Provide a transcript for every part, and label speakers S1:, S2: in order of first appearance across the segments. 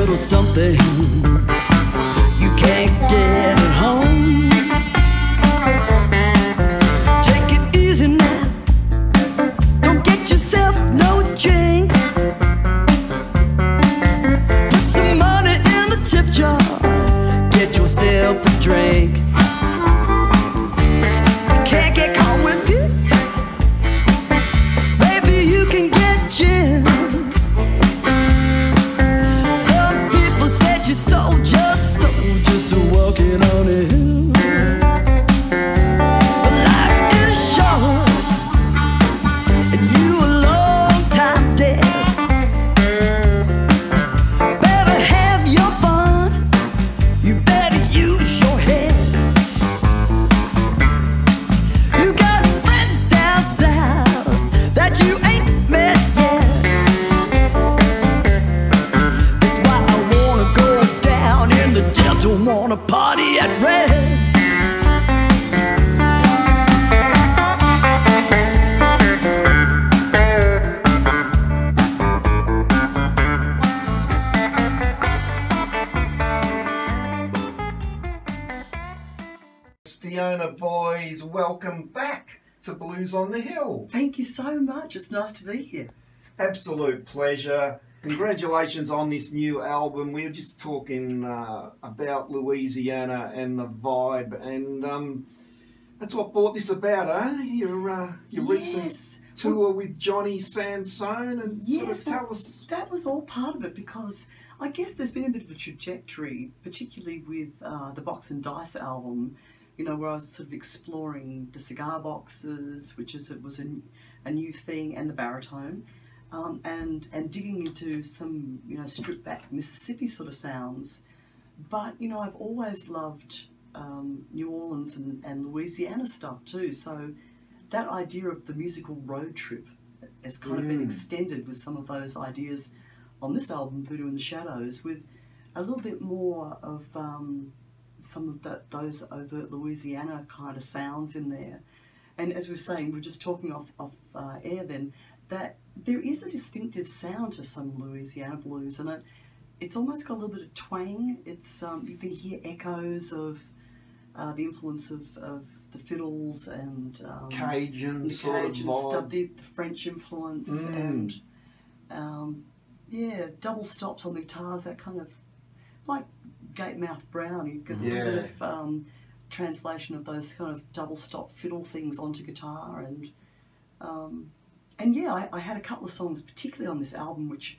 S1: little something you can't get at home. Take it easy now, don't get yourself no jinx. Put some money in the tip jar, get yourself a drink. You can't get cold whiskey, maybe you can get gin. Just walking on a hill. But life is short, and you a long time dead. Better have your fun, you better use your head. You got friends down south that you ain't met yet. That's why I wanna go down in the Delta, wanna party at Red's.
S2: Fiona Boyes, welcome back to Blues on the Hill.
S3: Thank you so much. It's nice to be here.
S2: Absolute pleasure. Congratulations on this new album. We were just talking about Louisiana and the vibe, and that's what brought this about, eh? Your recent tour with Johnny Sansone, and
S3: yes,
S2: sort of tell us.
S3: That was all part of it, because I guess there's been a bit of a trajectory, particularly with the Box and Dice album, you know, where I was sort of exploring the cigar boxes, which was a new thing, and the baritone. And digging into some, you know, stripped back Mississippi sort of sounds. But, you know, I've always loved New Orleans and Louisiana stuff too. So that idea of the musical road trip has kind of been extended with some of those ideas on this album, Voodoo In The Shadows, with a little bit more of some of those overt Louisiana kind of sounds in there. And as we were saying, we're just talking off air then, that there is a distinctive sound to some Louisiana blues, and it's almost got a little bit of twang. It's you can hear echoes of the influence of the fiddles and
S2: Cajun sort of vibe.
S3: Stuff, the French influence, and yeah, double stops on the guitars, that kind of like Gatemouth Brown. You get a little bit of translation of those kind of double stop fiddle things onto guitar, and yeah, I had a couple of songs, particularly on this album, which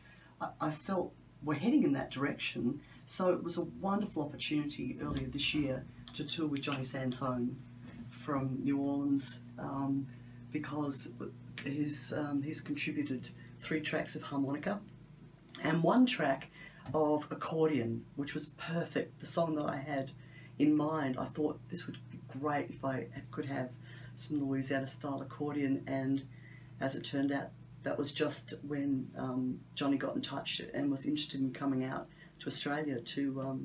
S3: I felt were heading in that direction. So it was a wonderful opportunity earlier this year to tour with Johnny Sansone from New Orleans, because he's contributed 3 tracks of harmonica and 1 track of accordion, which was perfect. The song that I had in mind, I thought this would be great if I could have some Louisiana style accordion, and as it turned out, that was just when Johnny got in touch and was interested in coming out to Australia to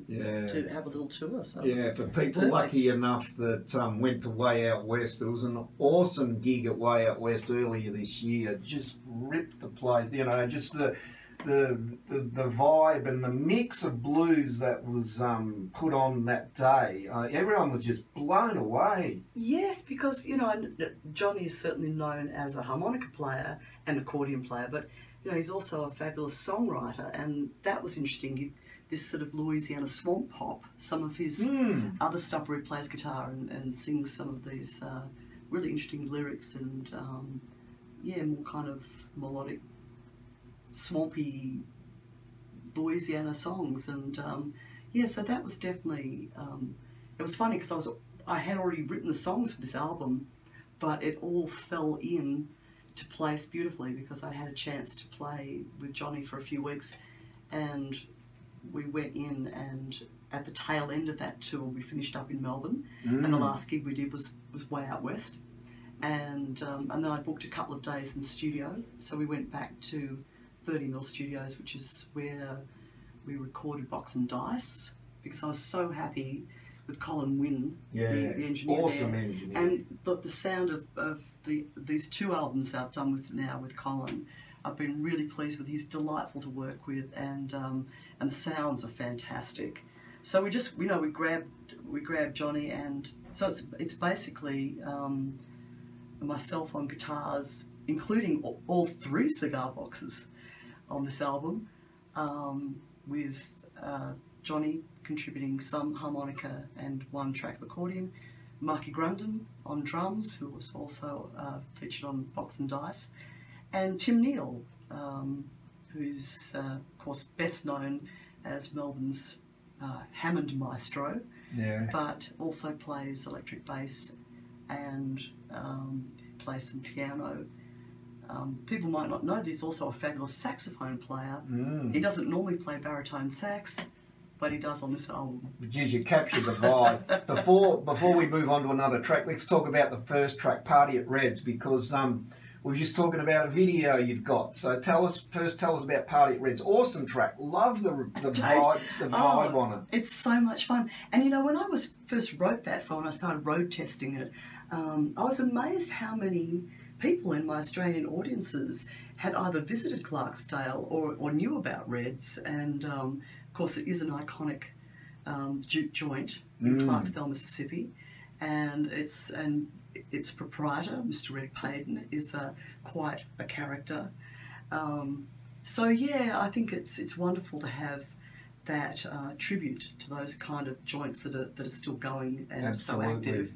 S3: have a little tour. So
S2: yeah, for people lucky enough that went to Way Out West, it was an awesome gig at Way Out West earlier this year. Just ripped the place, you know, just the vibe and the mix of blues that was put on that day. Everyone was just blown away.
S3: Yes, because, you know, Johnny is certainly known as a harmonica player and accordion player, but, you know, he's also a fabulous songwriter, and that was interesting. This sort of Louisiana swamp pop, some of his other stuff where he plays guitar and sings some of these really interesting lyrics and, yeah, more kind of melodic, swampy Louisiana songs, and yeah, so that was definitely it was funny because I had already written the songs for this album, but it all fell in to place beautifully because I had a chance to play with Johnny for a few weeks, and we went in, and at the tail end of that tour we finished up in Melbourne, and the last gig we did was Way Out West, and then I booked a couple of days in the studio, so we went back to 30 Mill Studios, which is where we recorded Box and Dice, because I was so happy with Colin Wynne, the engineer,
S2: awesome
S3: there.
S2: Engineer.
S3: And the sound of these 2 albums that I've done with Colin I've been really pleased with. He's delightful to work with, and the sounds are fantastic. So we just, you know, we grabbed Johnny, and so it's basically myself on guitars, including all 3 cigar boxes on this album, with Johnny contributing some harmonica and 1 track of accordion, Marky Grundon on drums, who was also featured on Box and Dice, and Tim Neal, who's of course best known as Melbourne's Hammond maestro, but also plays electric bass and plays some piano. People might not know that he's also a fabulous saxophone player. He doesn't normally play baritone sax, but he does on this album.
S2: Geez, you captured the vibe. Before we move on to another track, let's talk about the first track, Party at Red's, because we were just talking about a video you've got. So tell us about Party at Red's. Awesome track. Love the vibe on it.
S3: It's so much fun. And you know, when I first wrote that song, I started road testing it. I was amazed how many people in my Australian audiences had either visited Clarksdale or knew about Red's, and of course it is an iconic juke joint in Clarksdale, Mississippi, and its proprietor, Mr. Red Payden, is quite a character. So yeah, I think it's wonderful to have that tribute to those kind of joints that are still going and so active.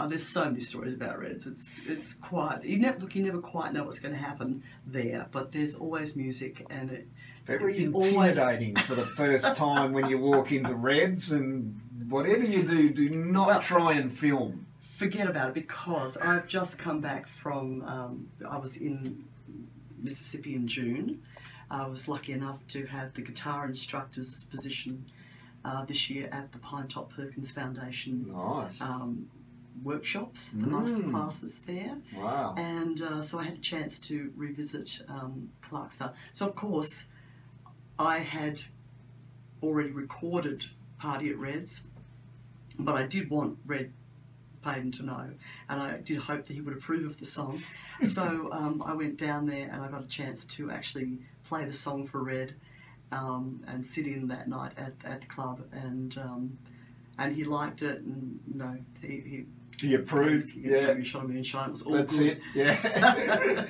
S3: There's so many stories about Reds. It's quite, you never quite know what's going to happen there, but there's always music, and
S2: very intimidating for the first time when you walk into Reds, and whatever you do not try and film.
S3: Forget about it, because I've just come back from, I was in Mississippi in June. I was lucky enough to have the guitar instructor's position this year at the Pine Top Perkins Foundation workshops, the master classes there.
S2: Wow.
S3: And so I had a chance to revisit Clarksdale. So of course I had already recorded Party at Red's, but I did want Red Payden to know, and I did hope that he would approve of the song. So I went down there and I got a chance to actually play the song for Red, and sit in that night at the club, and he liked it, and you know,
S2: he approved. He
S3: gave me a shot of moonshine. It was all
S2: That's
S3: good.
S2: it. Yeah.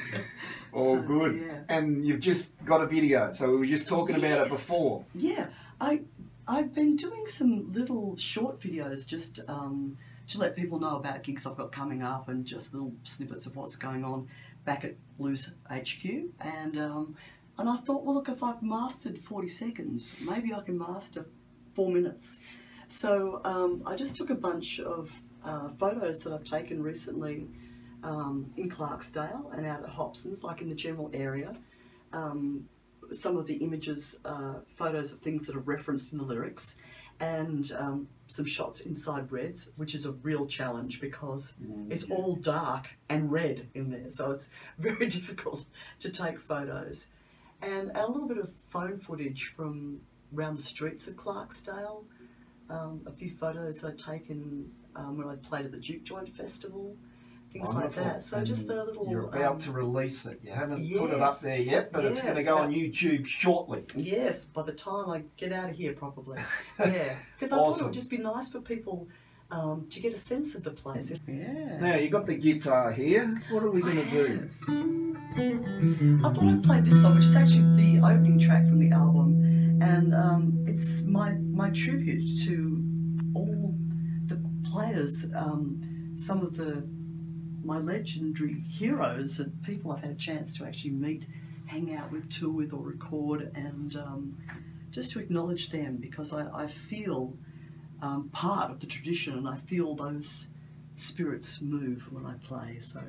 S2: All
S3: So,
S2: good.
S3: yeah.
S2: And you've just got a video, so we were just talking about it before.
S3: Yeah, I've been doing some little short videos just to let people know about gigs I've got coming up, and just little snippets of what's going on back at Blues HQ, and I thought, well, look, if I've mastered 40 seconds, maybe I can master 4 minutes. So I just took a bunch of photos that I've taken recently in Clarksdale and out at Hobson's, like in the general area. Some of the images, photos of things that are referenced in the lyrics, and some shots inside Red's, which is a real challenge because it's all dark and red in there, so it's very difficult to take photos. And a little bit of phone footage from around the streets of Clarksdale, a few photos that I'd taken when I played at the Juke Joint Festival, things like that. So just a little...
S2: You're about to release it. You haven't put it up there yet, but it's going to go on YouTube shortly.
S3: Yes, by the time I get out of here, probably. Yeah, because I thought it would just be nice for people to get a sense of the place. Yeah.
S2: Now, you got the guitar here. What are we going to do?
S3: I thought I'd play this song, which is actually the opening track from the album, and it's my tribute to all the players, some of my legendary heroes and people I've had a chance to actually meet, hang out with, tour with, or record, and just to acknowledge them, because I feel part of the tradition, and I feel those spirits move when I play. So.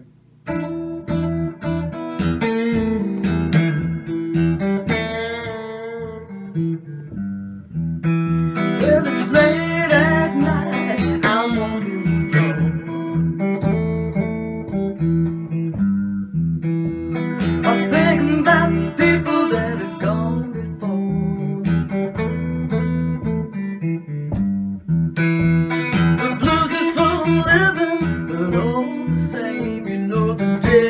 S1: Well, it's late at night, I'm walking the floor. I'm thinking about the people that have gone before. The blues is for the living, but all the same, you know the day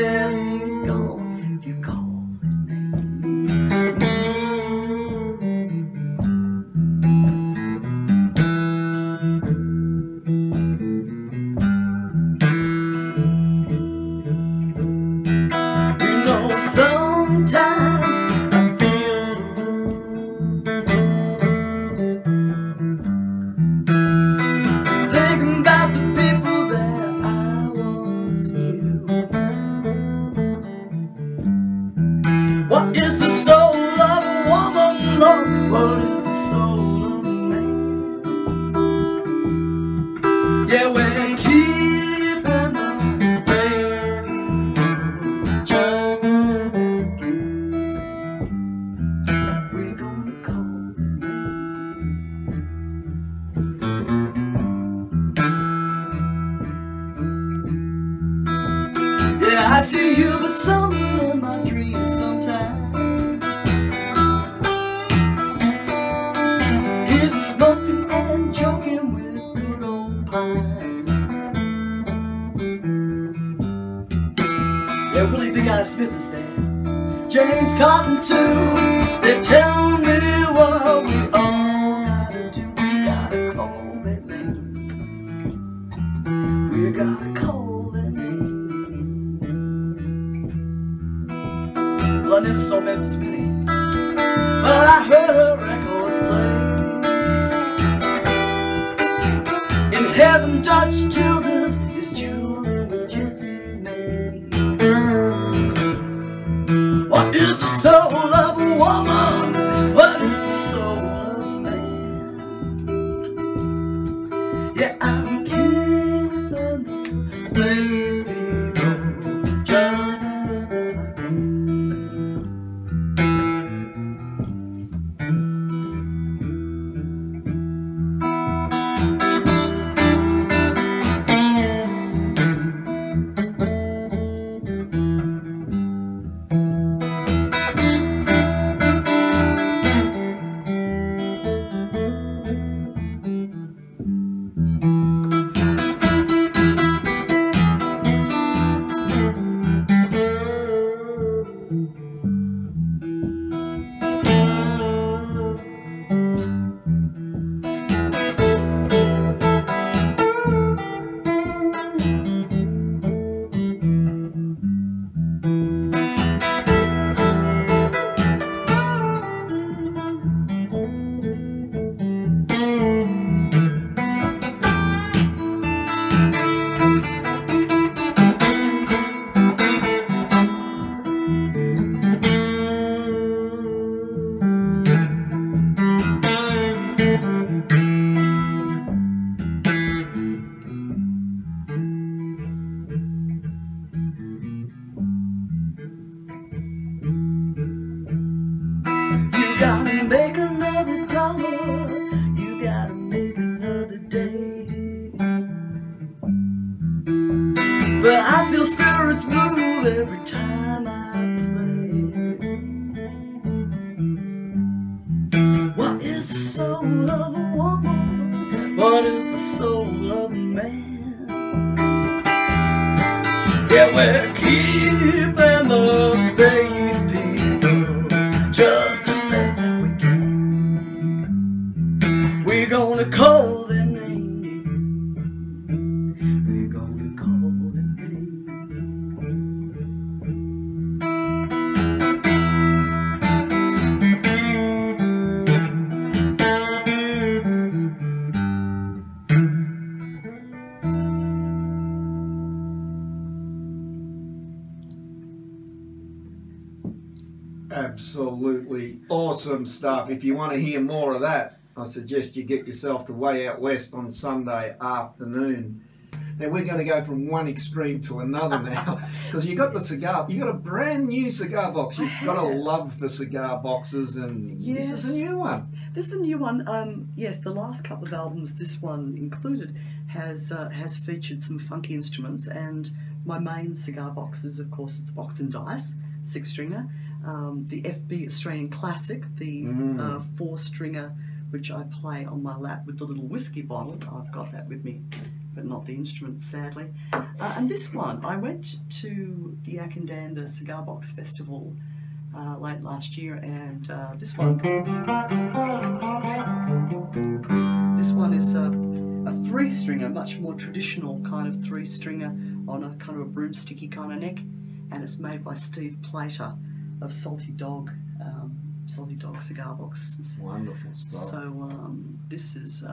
S3: What is the soul of a man? Yeah, we're keeping the faith, just the best that we can. We're gonna call the name. Yeah, I see you, but somewhere in my dreams sometimes. He's smoking and joking with good old pine. Yeah, Willie Big Eye Smith is there, James Cotton too. They tell me what we all gotta do. We gotta call their names. We gotta call their names. Well, I never saw Memphis Minnie, but I heard her records play. In heaven, Dutch Childers is Julie with Jessie May. What is the soul of a woman? What is the soul of a man? Yeah, I'm keeping the faith, people, just the best that I can. You gotta make another dollar, you gotta make another day. But I feel spirits move every time I play. What is the soul of a woman? What is the soul of a man? Yeah, we're keeping the faith, people, just the best that we can. We're gonna call their name. We're gonna call their name.
S2: Absolutely awesome stuff. If you want to hear more of that, I suggest you get yourself to Way Out West on Sunday afternoon. Now we're going to go from one extreme to another now, because you got the cigar, you got a brand new cigar box. You've got a love for cigar boxes, and
S3: Yes.
S2: this is a new one.
S3: This is a new one. Yes, the last couple of albums, this one included, has featured some funky instruments, and my main cigar boxes, of course, is the Box and Dice 6-stringer, the FB Australian Classic, the 4-stringer, which I play on my lap with the little whiskey bottle. I've got that with me, but not the instrument, sadly. And this one, I went to the Yakandanda Cigar Box Festival late last year, and this one is a 3-stringer, much more traditional kind of 3-stringer on a kind of a broomsticky kind of neck, and it's made by Steve Plater of Salty Dog cigar boxes.
S2: Wonderful stuff.
S3: So this is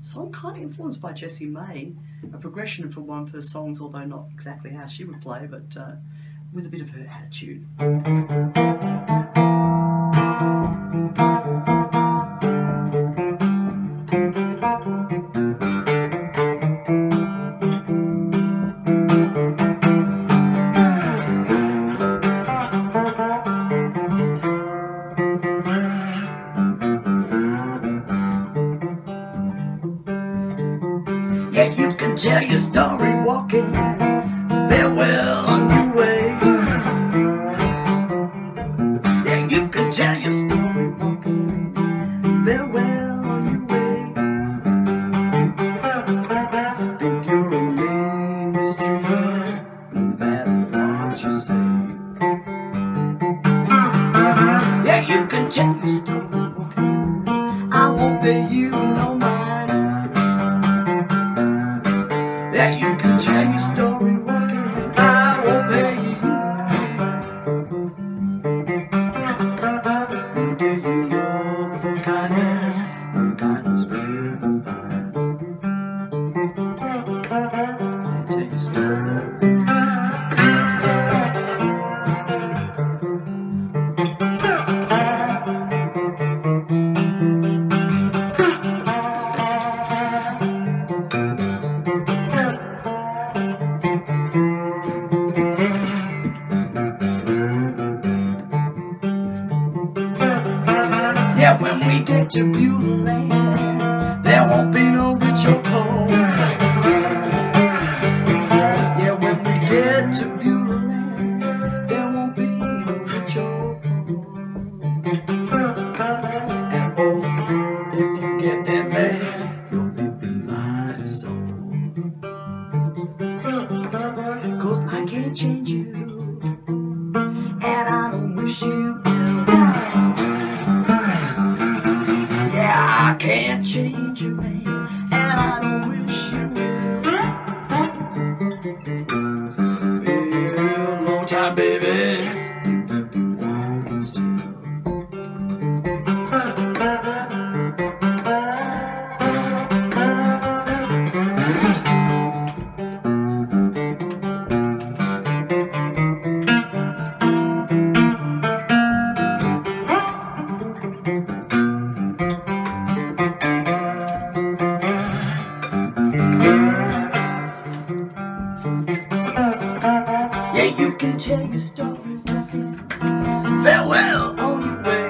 S3: song kind of influenced by Jessie May, a progression from one of her songs, although not exactly how she would play, but with a bit of her attitude.
S1: can tell your story walking. Farewell on your way. Yeah, you can tell your story walking. Farewell on your way. Think you're a mean mistreated, no matter what you say. Yeah, you can tell your story walking. I won't pay you no mind. Yeah, you can tell your story walking. I won't pay you no mind. Yeah, you look for kindness, and kindness will be fine. Yeah, tell your story. Yeah, when we get to Beulah Land, there won't be no rich or poor. Yeah, when we get to Beulah Land, there won't be no rich or poor. And oh, if you get that land, you'll be mighty sore. 'Cause I can't change you, and I don't wish you will. I can't change you, man, and I don't wish you will. Well, long time, baby, you could be walking still. Yeah, you can tell your story walking. Farewell on your way.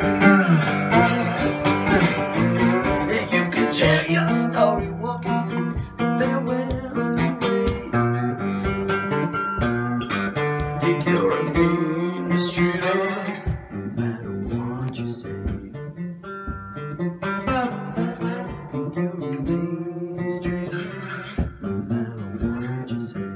S1: Yeah, you can tell your story walking. Farewell on your way. Think you're a mean mistreated, no matter what you say. Think you're a mean mistreated, no matter what you say.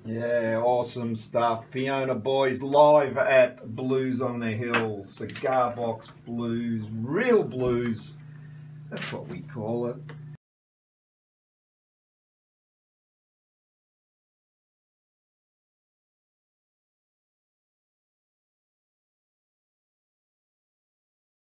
S2: Yeah, awesome stuff. Fiona Boyes live at Blues on the Hill, Cigar Box Blues, real blues. That's what we call it.